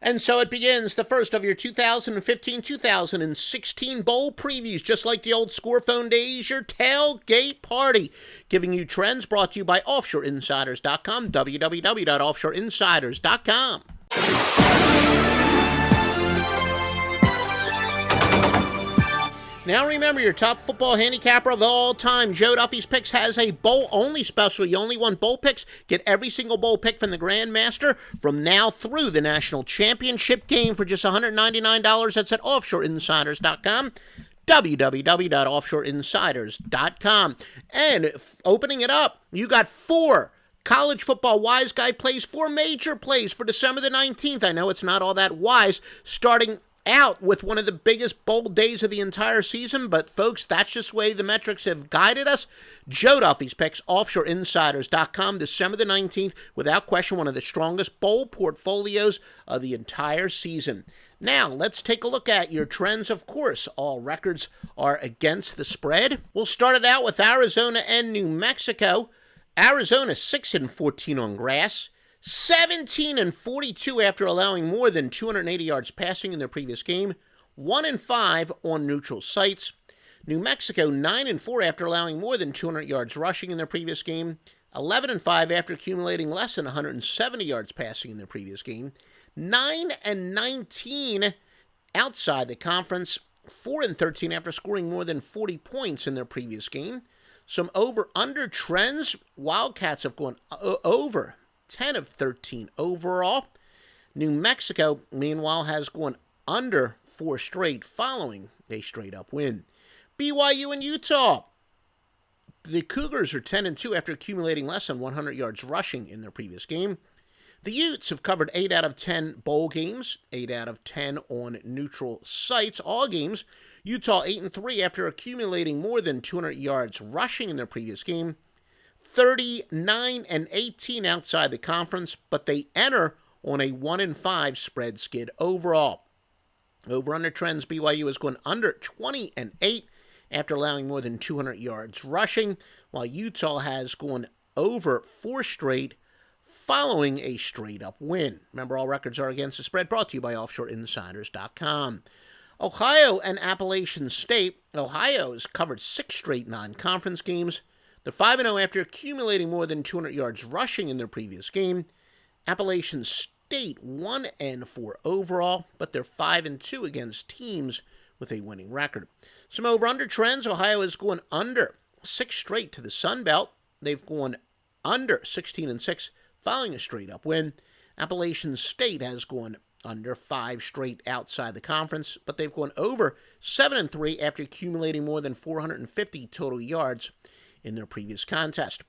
And so it begins, the first of your 2015-2016 bowl previews, just like the old score phone days, your tailgate party. Giving you trends brought to you by OffshoreInsiders.com, www.offshoreinsiders.com. Now remember, your top football handicapper of all time, Joe Duffy's Picks, has a bowl-only special. You only want bowl picks. Get every single bowl pick from the Grandmaster from now through the national championship game for just $199. That's at OffshoreInsiders.com, www.offshoreinsiders.com. And opening it up, you got 4 college football wise guy plays, 4 major plays for December the 19th. I know it's not all that wise, starting out with one of the biggest bowl days of the entire season, but folks, that's just the way the metrics have guided us. Joe Duffy's Picks, OffshoreInsiders.com, December the 19th, without question, one of the strongest bowl portfolios of the entire season. Now, let's take a look at your trends. Of course, all records are against the spread. We'll start it out with Arizona and New Mexico. Arizona 6-14 on grass. 17-42 after allowing more than 280 yards passing in their previous game. 1-5 on neutral sites. New Mexico 9-4 after allowing more than 200 yards rushing in their previous game. 11-5 after accumulating less than 170 yards passing in their previous game. 9-19 outside the conference. 4-13 after scoring more than 40 points in their previous game. Some over-under trends. Wildcats have gone over 10 of 13 overall. New Mexico, meanwhile, has gone under 4 straight following a straight-up win. BYU and Utah. The Cougars are 10-2 after accumulating less than 100 yards rushing in their previous game. The Utes have covered 8 out of 10 bowl games, 8 out of 10 on neutral sites, all games. Utah 8-3 after accumulating more than 200 yards rushing in their previous game. 39-18 outside the conference, but they enter on a 1-5 spread skid overall. Over-under trends, BYU has gone under 20-8 after allowing more than 200 yards rushing, while Utah has gone over 4 straight following a straight-up win. Remember, all records are against the spread, brought to you by OffshoreInsiders.com. Ohio and Appalachian State. Ohio has covered 6 straight non-conference games. They're 5-0 after accumulating more than 200 yards rushing in their previous game. Appalachian State 1-4 overall, but they're 5-2 against teams with a winning record. Some over-under trends. Ohio is going under 6 straight to the Sun Belt. They've gone under 16-6 following a straight-up win. Appalachian State has gone under 5 straight outside the conference, but they've gone over 7-3 after accumulating more than 450 total yards in their previous contest.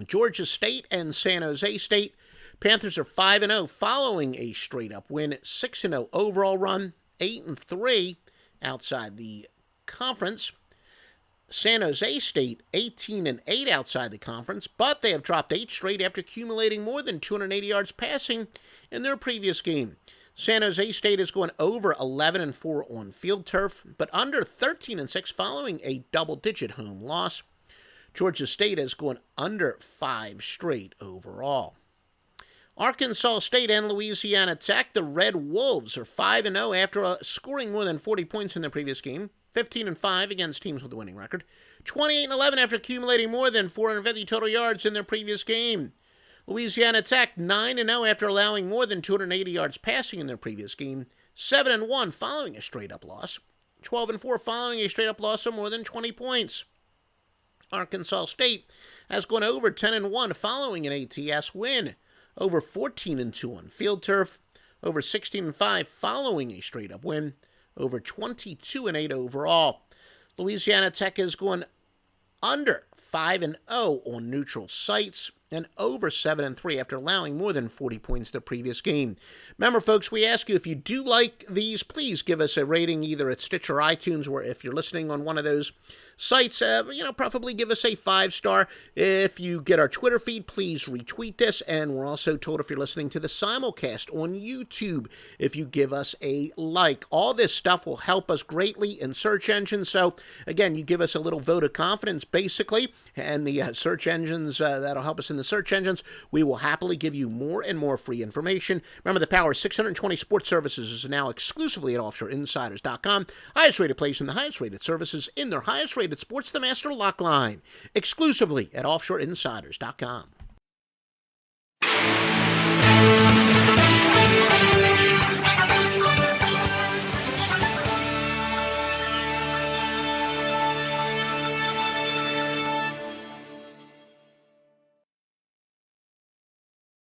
Georgia State and San Jose State. Panthers are 5-0 following a straight-up win, 6-0 overall run, 8-3 outside the conference. San Jose State 18-8 outside the conference, but they have dropped 8 straight after accumulating more than 280 yards passing in their previous game. San Jose State is going over 11-4 on field turf, but under 13-6 following a double-digit home loss. Georgia State has gone under 5 straight overall. Arkansas State and Louisiana Tech, the Red Wolves, are 5-0 after scoring more than 40 points in their previous game. 15-5 against teams with a winning record. 28-11 after accumulating more than 450 total yards in their previous game. Louisiana Tech 9-0 after allowing more than 280 yards passing in their previous game. 7-1 following a straight-up loss. 12-4 following a straight-up loss of more than 20 points. Arkansas State has gone over 10-1 following an ATS win. Over 14-2 on field turf. Over 16-5 following a straight-up win. Over 22-8 overall. Louisiana Tech has gone under 5-0 on neutral sites and over 7-3 after allowing more than 40 points the previous game. Remember, folks, we ask you, if you do like these, please give us a rating either at Stitcher or iTunes, or if you're listening on one of those sites, preferably give us a 5-star. If you get our Twitter feed, please retweet this. And we're also told, if you're listening to the simulcast on YouTube, if you give us a like. All this stuff will help us greatly in search engines. So, again, you give us a little vote of confidence, basically, and the search engines, that'll help us in in the search engines, we will happily give you more and more free information. Remember, the Power 620 Sports Services is now exclusively at offshoreinsiders.com. Highest rated place and the highest rated services in their highest rated sports, the Master Lock line. Exclusively at offshoreinsiders.com.